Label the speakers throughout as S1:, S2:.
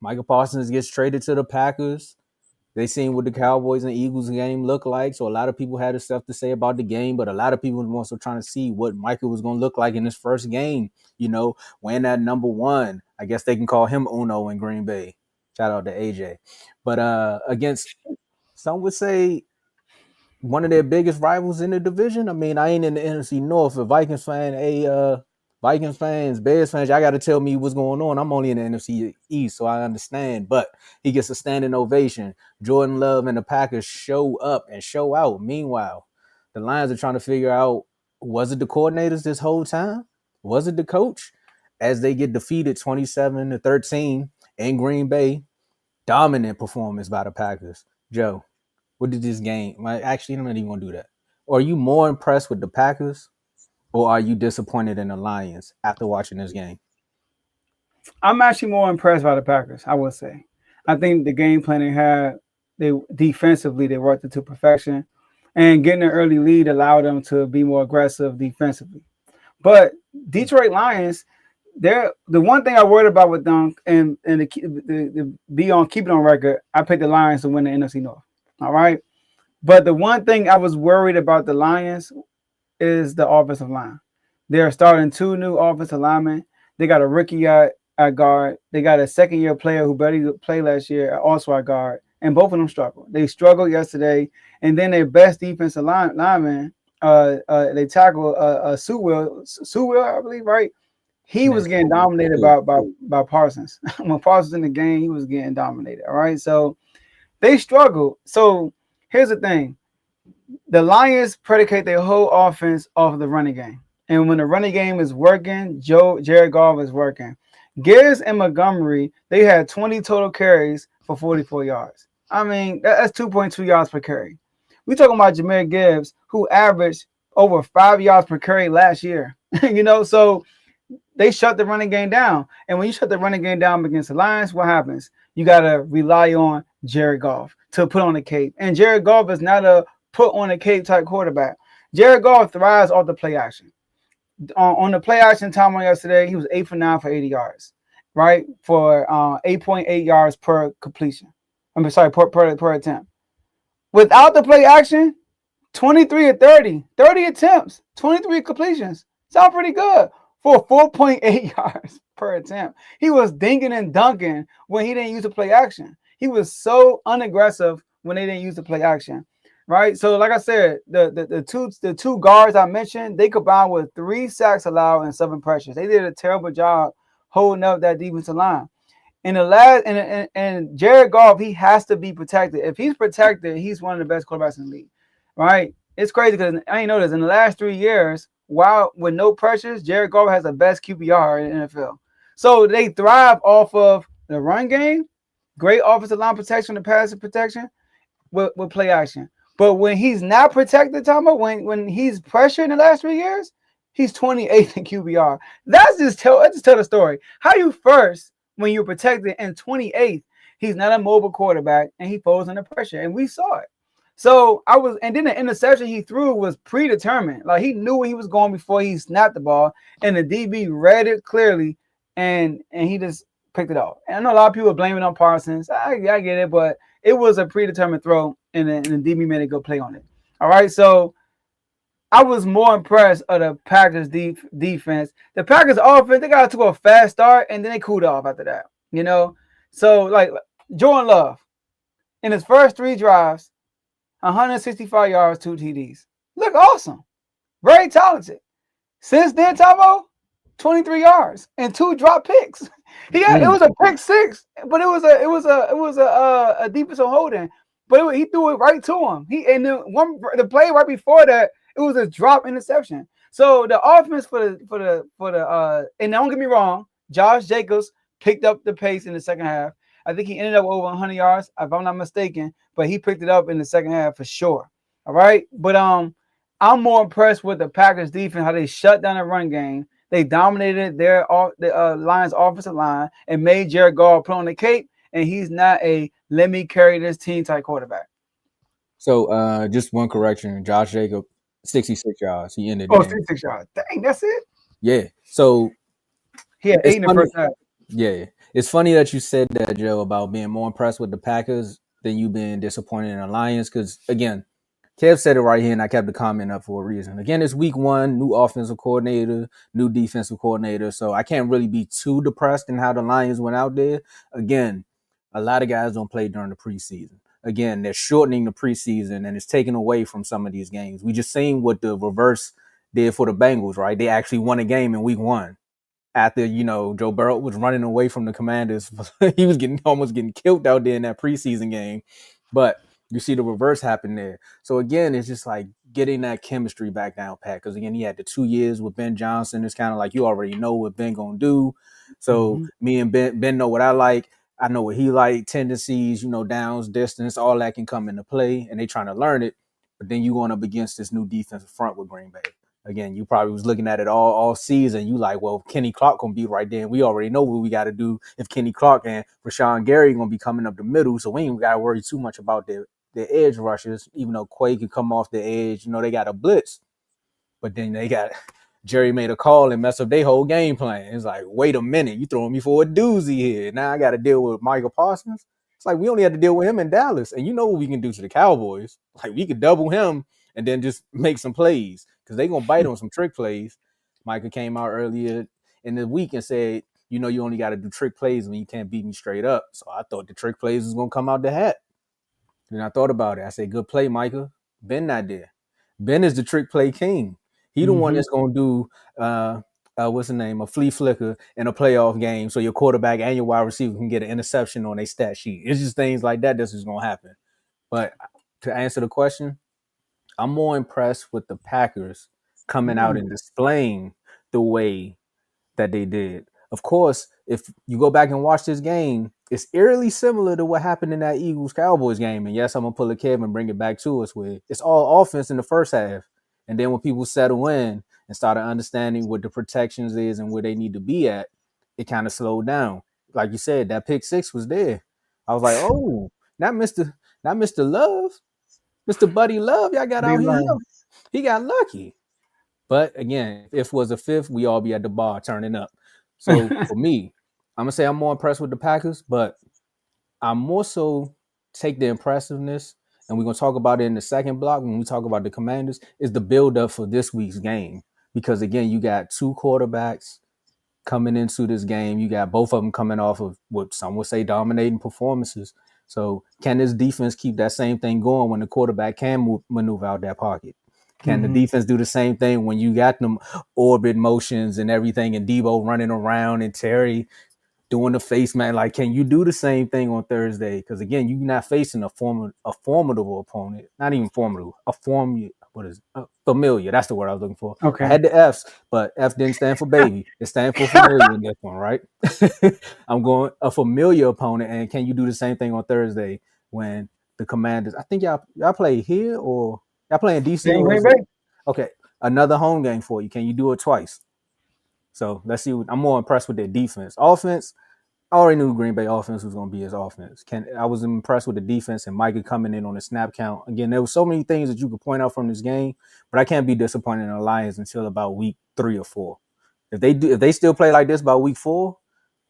S1: Michael Parsons gets traded to the Packers. They seen what the Cowboys and Eagles game look like. So a lot of people had their stuff to say about the game, but a lot of people were also trying to see what Michael was going to look like in his first game, wearing that number one. I guess they can call him Uno in Green Bay. Shout out to AJ. But against, some would say, one of their biggest rivals in the division. I mean, I ain't in the NFC North. A Vikings fan, Vikings fans, Bears fans, y'all got to tell me what's going on. I'm only in the NFC East, so I understand. But he gets a standing ovation. Jordan Love and the Packers show up and show out. Meanwhile, the Lions are trying to figure out, was it the coordinators this whole time? Was it the coach? As they get defeated 27-13 in Green Bay, dominant performance by the Packers. Joe, what did this game? Actually, I'm not even gonna do that. Or are you more impressed with the Packers, or are you disappointed in the Lions after watching this game?
S2: I'm actually more impressed by the Packers, I would say. I think the game plan they had, they defensively they worked it to perfection, and getting an early lead allowed them to be more aggressive defensively. But Detroit Lions, they're the one thing I worried about with them, and the be on keep it on record. I picked the Lions to win the NFC North. All right, but the one thing I was worried about the Lions is the offensive line. They're starting two new offensive linemen. They got a rookie at guard. They got a second-year player who barely played last year, also at guard, and both of them struggled. They struggled yesterday, and then their best defensive lineman, they tackled Sewell, I believe, right? He was getting dominated by Parsons. When Parsons in the game, he was getting dominated. All right, so they struggled. So here's the thing: the Lions predicate their whole offense off of the running game. And when the running game is working, Jared Goff is working. Gibbs and Montgomery, they had 20 total carries for 44 yards. I mean, that's 2.2 yards per carry. We're talking about Jahmyr Gibbs, who averaged over 5 yards per carry last year. So they shut the running game down. And when you shut the running game down against the Lions, what happens? You got to rely on Jared Goff to put on the cape. And Jared Goff is not a put on a cape type quarterback. Jared Goff thrives off the play action. On the play action time on yesterday, he was 8 for 9 for 80 yards, right? For 8.8 yards per completion. Per attempt. Without the play action, 23 or 30 attempts, 23 completions. Sound pretty good for 4.8 yards per attempt. He was dinking and dunking when he didn't use the play action. He was so unaggressive when they didn't use the play action. Right, so like I said, the two guards I mentioned, they combined with 3 sacks allowed and 7 pressures. They did a terrible job holding up that defensive line. In the last, and Jared Goff, he has to be protected. If he's protected, he's one of the best quarterbacks in the league. Right? It's crazy because I didn't know this. In the last 3 years, while with no pressures, Jared Goff has the best QBR in the NFL. So they thrive off of the run game, great offensive line protection, the passive protection with play action. But when he's not protected, Tomo, when he's pressured in the last 3 years, he's 28th in QBR. Let's just tell the story. How you first, when you're protected, and 28th, he's not a mobile quarterback, and he falls under pressure, and we saw it. So and then the interception he threw was predetermined. Like he knew where he was going before he snapped the ball, and the DB read it clearly, and he just picked it off. And I know a lot of people are blaming on Parsons. I get it, but it was a predetermined throw, and the DB made a good play on it. All right, so I was more impressed of the Packers defense. The Packers offense, they got to a fast start, and then they cooled off after that. So like Jordan Love, in his first 3 drives, 165 yards, 2 TDs. Look awesome, very talented. Since then, Tavo, 23 yards and 2 drop picks. It was a pick 6, but it was a defensive holding. But he threw it right to him. The play right before that, it was a drop interception. So the offense for the and don't get me wrong, Josh Jacobs picked up the pace in the second half. I think he ended up over 100 yards, if I'm not mistaken, but he picked it up in the second half for sure. All right, but I'm more impressed with the Packers defense, how they shut down the run game. They dominated the Lions offensive line and made Jared Goff put on the cape, and he's not a let me carry this team type quarterback.
S1: So just one correction. Josh Jacobs, 66 yards. He ended.
S2: 66 yards. Dang, that's it?
S1: Yeah. So
S2: he had 8 in the first half.
S1: Yeah. It's funny that you said that, Joe, about being more impressed with the Packers than you being disappointed in the Lions. Because again, Kev said it right here, and I kept the comment up for a reason. Again, it's week one, new offensive coordinator, new defensive coordinator. So I can't really be too depressed in how the Lions went out there. Again, a lot of guys don't play during the preseason. Again, they're shortening the preseason, and it's taken away from some of these games. We just seen what the reverse did for the Bengals, right? They actually won a game in week one after Joe Burrow was running away from the Commanders. He was getting almost getting killed out there in that preseason game. But you see the reverse happen there. So again, it's just like getting that chemistry back down pat. Because again, he had the 2 years with Ben Johnson. It's kind of like you already know what Ben gonna do. So
S2: Mm-hmm.
S1: me and Ben know what I like. I know what he like, tendencies, downs, distance, all that can come into play, and they trying to learn it. But then you going up against this new defensive front with Green Bay. Again, you probably was looking at it all season. You like, well, Kenny Clark gonna be right there. And we already know what we got to do if Kenny Clark and Rashawn Gary gonna be coming up the middle. So we ain't got to worry too much about their edge rushers. Even though Quay could come off the edge, they got a blitz. But then they got Jerry made a call and messed up their whole game plan. It's like, wait a minute, you throwing me for a doozy here. Now I got to deal with Michael Parsons. It's like we only had to deal with him in Dallas, and you know what we can do to the Cowboys. Like we could double him and then just make some plays because they gonna bite on some trick plays. Michael came out earlier in the week and said, you only got to do trick plays when you can't beat me straight up. So I thought the trick plays was gonna come out the hat. Then I thought about it. I said, good play, Micah. Ben not there. Ben is the trick play king. He the one
S2: Mm-hmm.
S1: that's gonna do what's the name, a flea flicker in a playoff game, so your quarterback and your wide receiver can get an interception on a stat sheet. It's just things like that that's just gonna happen. But to answer the question, I'm more impressed with the Packers coming out and displaying the way that they did. Of course, if you go back and watch this game, it's eerily similar to what happened in that Eagles Cowboys game. And yes, I'm gonna pull a Kev and bring it back to us with it's all offense in the first half. And then when people settle in and started understanding what the protections is and where they need to be at, it kind of slowed down. Like you said, that pick six was there. I was like, oh, not Mr. Love, Mr. Buddy Love, y'all got
S2: Be
S1: out here.
S2: like,
S1: He got lucky. But again, if it was a fifth, we all be at the bar turning up. So for me, I'm gonna say I'm more impressed with the Packers, but I'm more so take the impressiveness, and we're gonna talk about it in the second block when we talk about the Commanders, is the build up for this week's game. Because again, you got two quarterbacks coming into this game. You got both of them coming off of what some would say dominating performances. So can this defense keep that same thing going when the quarterback can maneuver out that pocket? Can the
S2: mm-hmm.
S1: defense do the same thing when you got them orbit motions and everything and Debo running around and Terry doing the face man? Like, can you do the same thing on Thursday? Because again, you're not facing a formidable opponent, not even formidable, what is it? Familiar. That's the word I was looking for. I
S2: Okay.
S1: had the F's, but F didn't stand for baby. It stands for familiar in this one, right? I'm going a familiar opponent, and can you do the same thing on Thursday when the Commanders? I think y'all play here or y'all playing DC
S2: Then
S1: or
S2: Green
S1: is it
S2: Bay.
S1: okay? Another home game for you. Can you do it twice? So let's see. I'm more impressed with their defense. Offense, I already knew Green Bay offense was going to be his offense. I was impressed with the defense and Micah coming in on the snap count. Again, there were so many things that you could point out from this game, but I can't be disappointed in the Lions until about week 3 or 4. If they still play like this by week 4,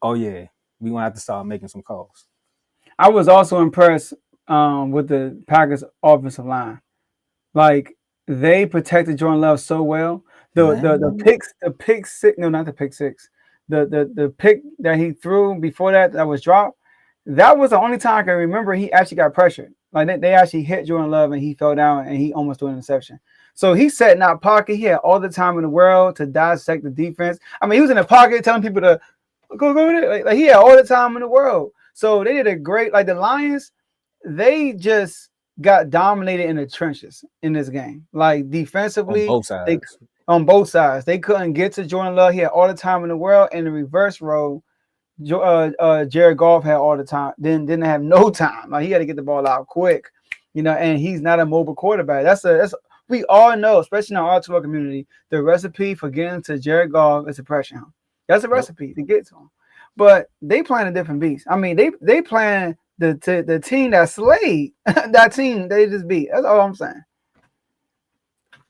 S1: oh yeah, we gonna have to start making some calls.
S2: I was also impressed with the Packers offensive line. Like they protected Jordan Love so well.
S1: Man,
S2: The pick six, no, not the pick six. The pick that he threw before that was dropped. That was the only time I can remember he actually got pressured. Like they actually hit Jordan Love and he fell down and he almost threw an interception. So he sat in that pocket. He had all the time in the world to dissect the defense. I mean, he was in the pocket telling people to go there. Like he had all the time in the world. So they did a great. Like the Lions, they just got dominated in the trenches in this game. Like
S1: on
S2: defensively,
S1: both
S2: they
S1: sides.
S2: on both sides they couldn't get to Jordan Love. He had all the time in the world. In the reverse role, Jared Goff had all the time. Then didn't have no time. Like he had to get the ball out quick, And he's not a mobile quarterback. That's we all know, especially in our R2 community, the recipe for getting to Jared Goff is to pressure him. That's a
S1: Yep.
S2: recipe to get to him. But they playing a different beast. I mean, they playing the team that slayed that team they just beat. That's all I'm saying.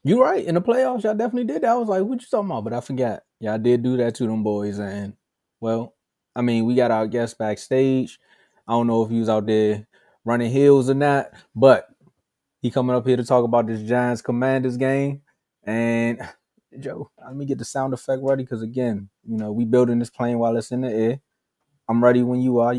S1: You right. In the playoffs, y'all definitely did that. I was like, what you talking about? But I forgot. Y'all did do that to them boys, and well. I mean, we got our guest backstage. I don't know if he was out there running hills or not, but he coming up here to talk about this Giants Commanders game. And Joe, let me get the sound effect ready because again, we building this plane while it's in the air. I'm ready when you are.